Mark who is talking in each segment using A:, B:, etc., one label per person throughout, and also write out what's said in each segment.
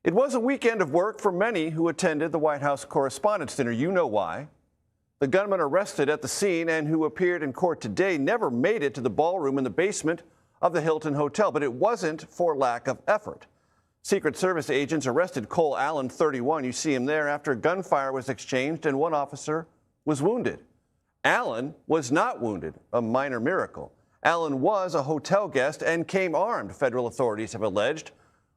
A: It was a weekend of work for many who attended the White House Correspondents Dinner. You know why. The gunman arrested at the scene and who appeared in court today never made it to the ballroom in the basement of the Hilton Hotel, but it wasn't for lack of effort. Secret Service agents arrested Cole Allen, 31. You see him there after gunfire was exchanged and one officer was wounded. Allen was not wounded, a minor miracle. Allen was a hotel guest and came armed, federal authorities have alleged,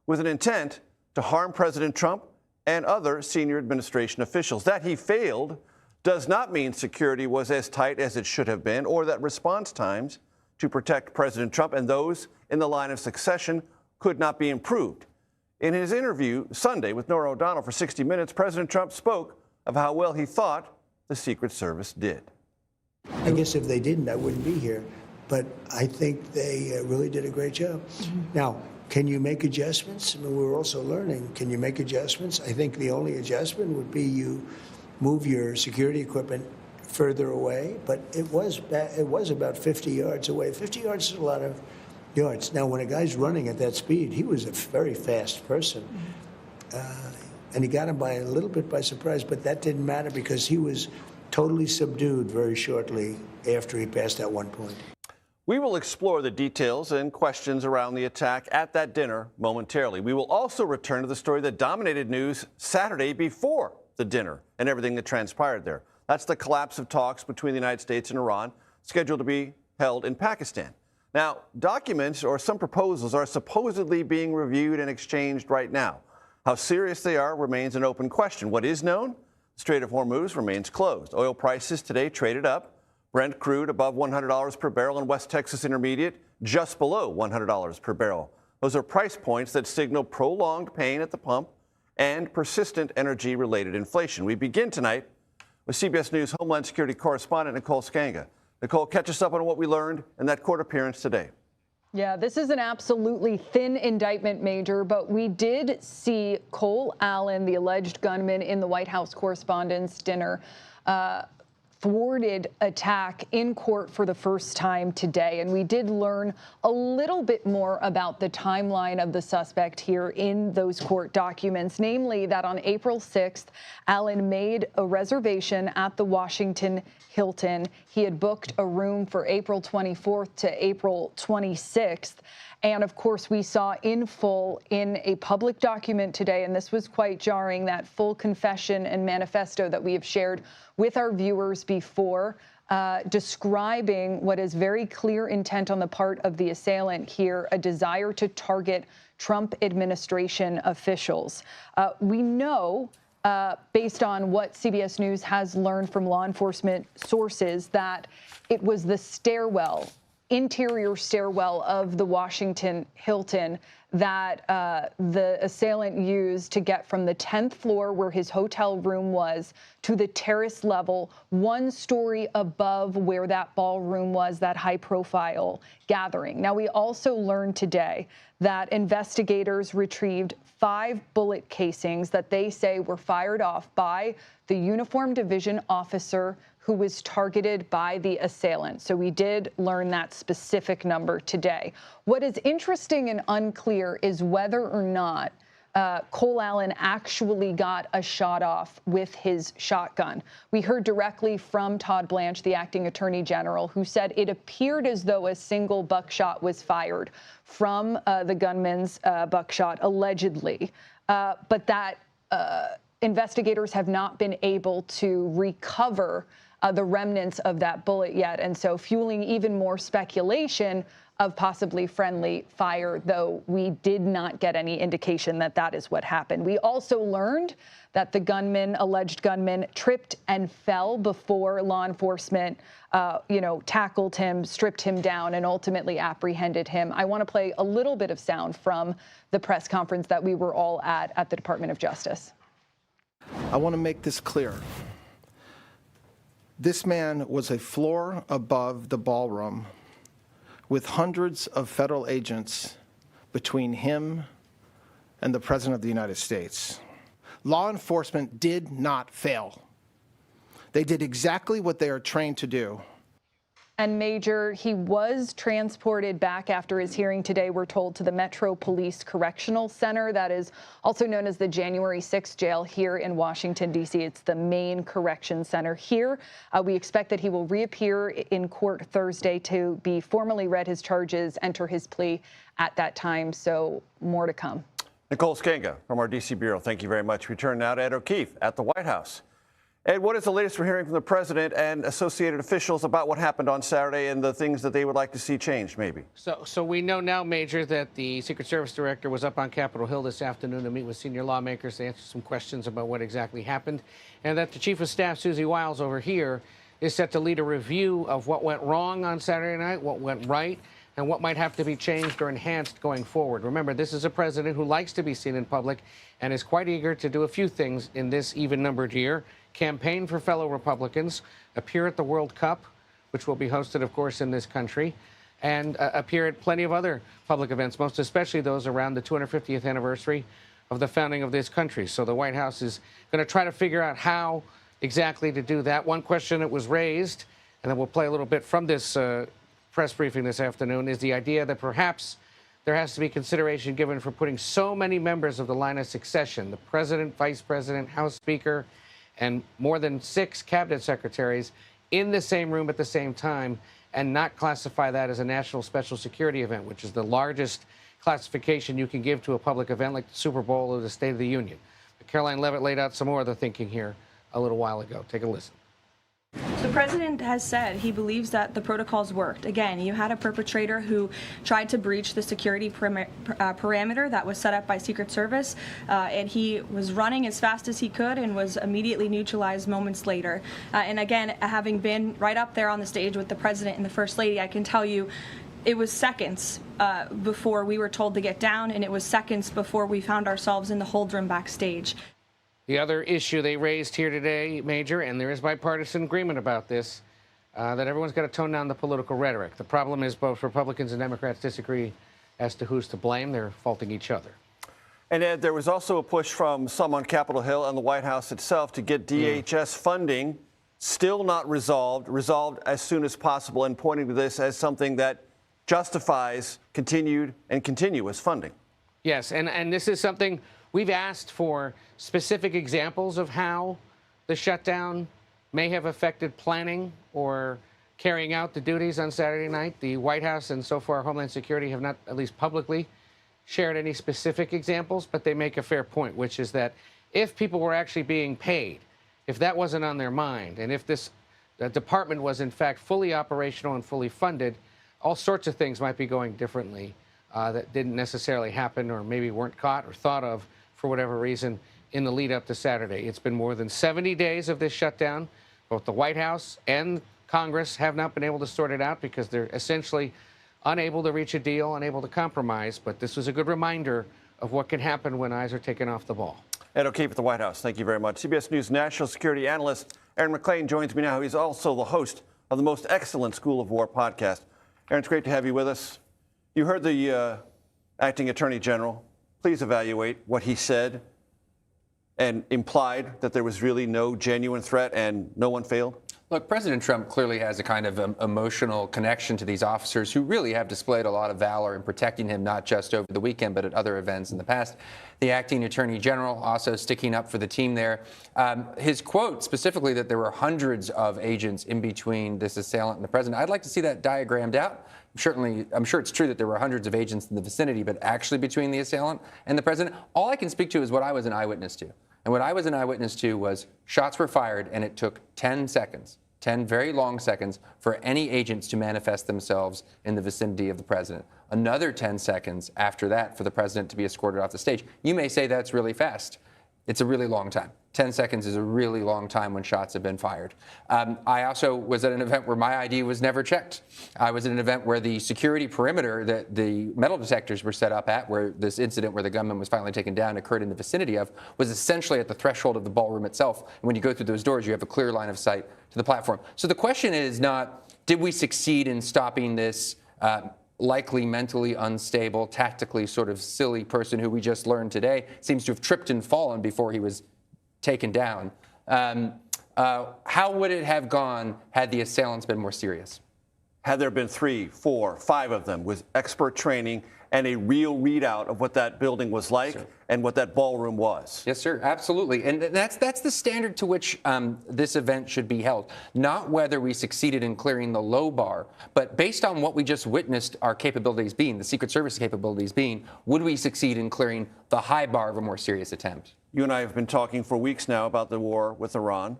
A: with an intent to harm President Trump and other senior administration officials. That he failed does not mean security was as tight as it should have been or that response times to protect President Trump and those in the line of succession could not be improved. In his interview Sunday with Norah O'Donnell for 60 Minutes, President Trump spoke of how well he thought the Secret Service did.
B: I guess if they didn't, I wouldn't be here. But I think they really did a great job. Now, can you make adjustments? I mean, we're also learning. Can you make adjustments? I think the only adjustment would be you move your security equipment further away. But it was about 50 yards away. 50 yards is a lot of yards. Now, when a guy's running at that speed, he was a very fast person. And he got him by a little bit by surprise, but that didn't matter because he was totally subdued very shortly after he passed that one point.
A: We will explore the details and questions around the attack at that dinner momentarily. We will also return to the story that dominated news Saturday before the dinner and everything that transpired there. That's the collapse of talks between the United States and Iran, scheduled to be held in Pakistan. Now, documents or some proposals are supposedly being reviewed and exchanged right now. How serious they are remains an open question. What is known? The Strait of Hormuz remains closed. Oil prices today traded up. Brent crude above $100 per barrel and West Texas Intermediate just below $100 per barrel. Those are price points that signal prolonged pain at the pump and persistent energy-related inflation. We begin tonight with CBS News Homeland Security correspondent Nicole Sganga. Nicole, catch us up on what we learned in that court appearance today.
C: Yeah, this is an absolutely thin indictment, Major, but we did see Cole Allen, the alleged gunman in the White House Correspondents' Dinner, thwarted attack in court for the first time today. And we did learn a little bit more about the timeline of the suspect here in those court documents, namely that on April 6th, Allen made a reservation at the Washington Hilton. He had booked a room for April 24th to April 26th. And of course, we saw in full in a public document today, and this was quite jarring, that full confession and manifesto that we have shared with our viewers before, describing what is very clear intent on the part of the assailant here, a desire to target Trump administration officials. We know, based on what CBS News has learned from law enforcement sources, that it was the interior stairwell of the Washington Hilton that the assailant used to get from the 10th floor where his hotel room was to the terrace level, one story above where that ballroom was, that high-profile gathering. Now, we also learned today that investigators retrieved 5 bullet casings that they say were fired off by the uniformed division officer who was targeted by the assailant. So we did learn that specific number today. What is interesting and unclear is whether or not Cole Allen actually got a shot off with his shotgun. We heard directly from Todd Blanche, the acting attorney general, who said it appeared as though a single buckshot was fired from the gunman's buckshot, allegedly, but that investigators have not been able to recover the remnants of that bullet yet, and so fueling even more speculation of possibly friendly fire, though we did not get any indication that that is what happened. We also learned that the alleged gunman, tripped and fell before law enforcement, tackled him, stripped him down, and ultimately apprehended him. I want to play a little bit of sound from the press conference that we were all at the Department of Justice.
D: I want to make this clear. This man was a floor above the ballroom with hundreds of federal agents between him and the President of the United States. Law enforcement did not fail. They did exactly what they are trained to do.
C: And Major, he was transported back after his hearing today, we're told, to the Metro Police Correctional Center. That is also known as the January 6th jail here in Washington, D.C. It's the main correction center here. We expect that he will reappear in court Thursday to be formally read his charges, enter his plea at that time. So more to come.
A: Nicole Sganga from our D.C. Bureau, thank you very much. We turn now to Ed O'Keefe at the White House. Ed, what is the latest we're hearing from the president and associated officials about what happened on Saturday and the things that they would like to see changed, maybe?
E: So we know now, Major, that the Secret Service director was up on Capitol Hill this afternoon to meet with senior lawmakers to answer some questions about what exactly happened, and that the Chief of Staff, Susie Wiles, over here, is set to lead a review of what went wrong on Saturday night, what went right, and what might have to be changed or enhanced going forward. Remember, this is a president who likes to be seen in public and is quite eager to do a few things in this even-numbered year: campaign for fellow Republicans, appear at the World Cup, which will be hosted, of course, in this country, and appear at plenty of other public events, most especially those around the 250th anniversary of the founding of this country. So the White House is going to try to figure out how exactly to do that. One question that was raised, and then we'll play a little bit from this press briefing this afternoon, is the idea that perhaps there has to be consideration given for putting so many members of the line of succession, the president, vice president, House Speaker, and more than 6 cabinet secretaries in the same room at the same time, and not classify that as a national special security event, which is the largest classification you can give to a public event like the Super Bowl or the State of the Union. But Caroline Levitt laid out some more of the thinking here a little while ago. Take a listen.
F: The president has said he believes that the protocols worked. Again, you had a perpetrator who tried to breach the security parameter that was set up by Secret Service, and he was running as fast as he could and was immediately neutralized moments later. And again, having been right up there on the stage with the president and the First Lady, I can tell you it was seconds before we were told to get down, and it was seconds before we found ourselves in the hold room backstage.
E: The other issue they raised here today, Major, and there is bipartisan agreement about this, that everyone's got to tone down the political rhetoric. The problem is both Republicans and Democrats disagree as to who's to blame. They're faulting each other.
A: And Ed, there was also a push from some on Capitol Hill and the White House itself to get DHS funding, still not resolved as soon as possible, and pointing to this as something that justifies continued and continuous funding.
E: Yes, and this is something we've asked for specific examples of how the shutdown may have affected planning or carrying out the duties on Saturday night. The White House and so far Homeland Security have not, at least publicly, shared any specific examples, but they make a fair point, which is that if people were actually being paid, if that wasn't on their mind, and if this department was in fact fully operational and fully funded, all sorts of things might be going differently that didn't necessarily happen or maybe weren't caught or thought of for whatever reason in the lead up to Saturday. It's been more than 70 days of this shutdown. Both the White House and Congress have not been able to sort it out because they're essentially unable to reach a deal, unable to compromise. But this was a good reminder of what can happen when eyes are taken off the ball.
A: Ed O'Keefe at the White House, thank you very much. CBS News national security analyst Aaron MacLean joins me now. He's also the host of the Most Excellent School of War podcast. Aaron, it's great to have you with us. You heard the acting attorney general. Please evaluate what he said and implied that there was really no genuine threat and no one failed.
G: Look, President Trump clearly has a kind of emotional connection to these officers who really have displayed a lot of valor in protecting him, not just over the weekend, but at other events in the past. The acting attorney general also sticking up for the team there. His quote specifically that there were hundreds of agents in between this assailant and the president. I'd like to see that diagrammed out. I'm sure it's true that there were hundreds of agents in the vicinity, but actually between the assailant and the president, all I can speak to is what I was an eyewitness to. And what I was an eyewitness to was shots were fired, and it took 10 seconds, 10 very long seconds, for any agents to manifest themselves in the vicinity of the president. Another 10 seconds after that for the president to be escorted off the stage. You may say that's really fast. It's a really long time. 10 seconds is a really long time when shots have been fired. I also was at an event where my ID was never checked. I was at an event where the security perimeter that the metal detectors were set up at, where this incident where the gunman was finally taken down occurred in the vicinity of, was essentially at the threshold of the ballroom itself. And when you go through those doors, you have a clear line of sight to the platform. So the question is not, did we succeed in stopping this likely mentally unstable, tactically sort of silly person who we just learned today seems to have tripped and fallen before he was taken down. How would it have gone had the assailants been more serious?
A: had there been 3, 4, 5 of them with expert training and a real readout of what that building was like and what that ballroom was.
G: Yes, sir, absolutely. And that's the standard to which this event should be held. Not whether we succeeded in clearing the low bar, but based on what we just witnessed our capabilities being, the Secret Service capabilities being, would we succeed in clearing the high bar of a more serious attempt?
A: You and I have been talking for weeks now about the war with Iran.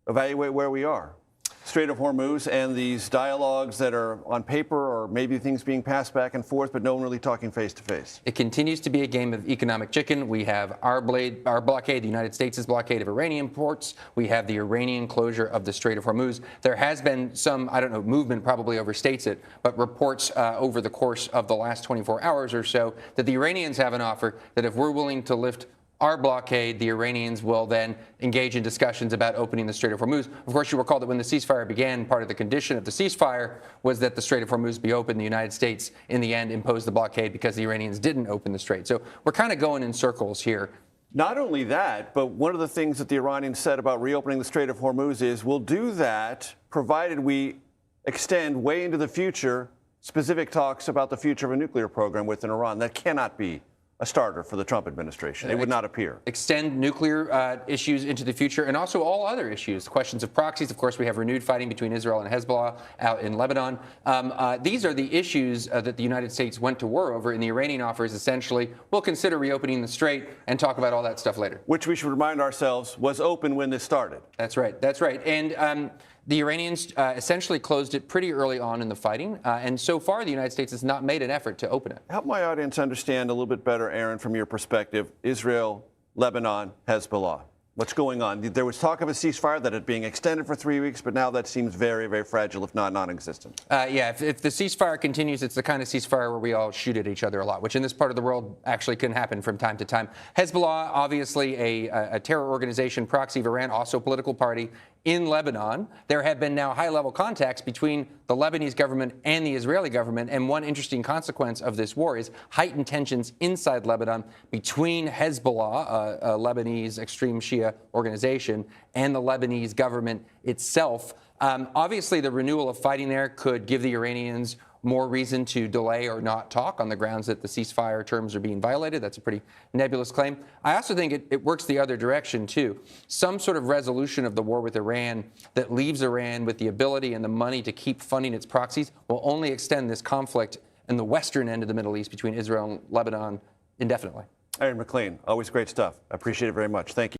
A: Evaluate where we are. Strait of Hormuz and these dialogues that are on paper or maybe things being passed back and forth, but no one really talking face to face.
G: It continues to be a game of economic chicken. We have our blockade, the United States' blockade of Iranian ports. We have the Iranian closure of the Strait of Hormuz. There has been some, I don't know, movement probably overstates it, but reports over the course of the last 24 hours or so that the Iranians have an offer that if we're willing to lift our blockade, the Iranians will then engage in discussions about opening the Strait of Hormuz. Of course, you recall that when the ceasefire began, part of the condition of the ceasefire was that the Strait of Hormuz be open. The United States, in the end, imposed the blockade because the Iranians didn't open the strait. So we're kind of going in circles here.
A: Not only that, but one of the things that the Iranians said about reopening the Strait of Hormuz is we'll do that provided we extend way into the future specific talks about the future of a nuclear program within Iran. That cannot be a starter for the Trump administration. It would not appear.
G: Extend nuclear issues into the future and also all other issues. Questions of proxies. Of course, we have renewed fighting between Israel and Hezbollah out in Lebanon. These are the issues that the United States went to war over, and the Iranian offer is essentially, we'll consider reopening the strait and talk about all that stuff later.
A: Which we should remind ourselves was open when this started.
G: That's right. That's right. And the Iranians essentially closed it pretty early on in the fighting, and so far the United States has not made an effort to open it.
A: Help my audience understand a little bit better, Aaron, from your perspective, Israel, Lebanon, Hezbollah. What's going on? There was talk of a ceasefire that had being extended for 3 weeks, but now that seems very, very fragile, if not non-existent.
G: Yeah, if the ceasefire continues, it's the kind of ceasefire where we all shoot at each other a lot, which in this part of the world actually can happen from time to time. Hezbollah, obviously a terror organization, proxy of Iran, also a political party in Lebanon. There have been now high-level contacts between the Lebanese government and the Israeli government, and one interesting consequence of this war is heightened tensions inside Lebanon between Hezbollah, a Lebanese extreme Shia organization, and the Lebanese government itself. Obviously, the renewal of fighting there could give the Iranians more reason to delay or not talk on the grounds that the ceasefire terms are being violated. That's a pretty nebulous claim. I also think it works the other direction, too. Some sort of resolution of the war with Iran that leaves Iran with the ability and the money to keep funding its proxies will only extend this conflict in the western end of the Middle East between Israel and Lebanon indefinitely.
A: Aaron MacLean, always great stuff. I appreciate it very much. Thank you.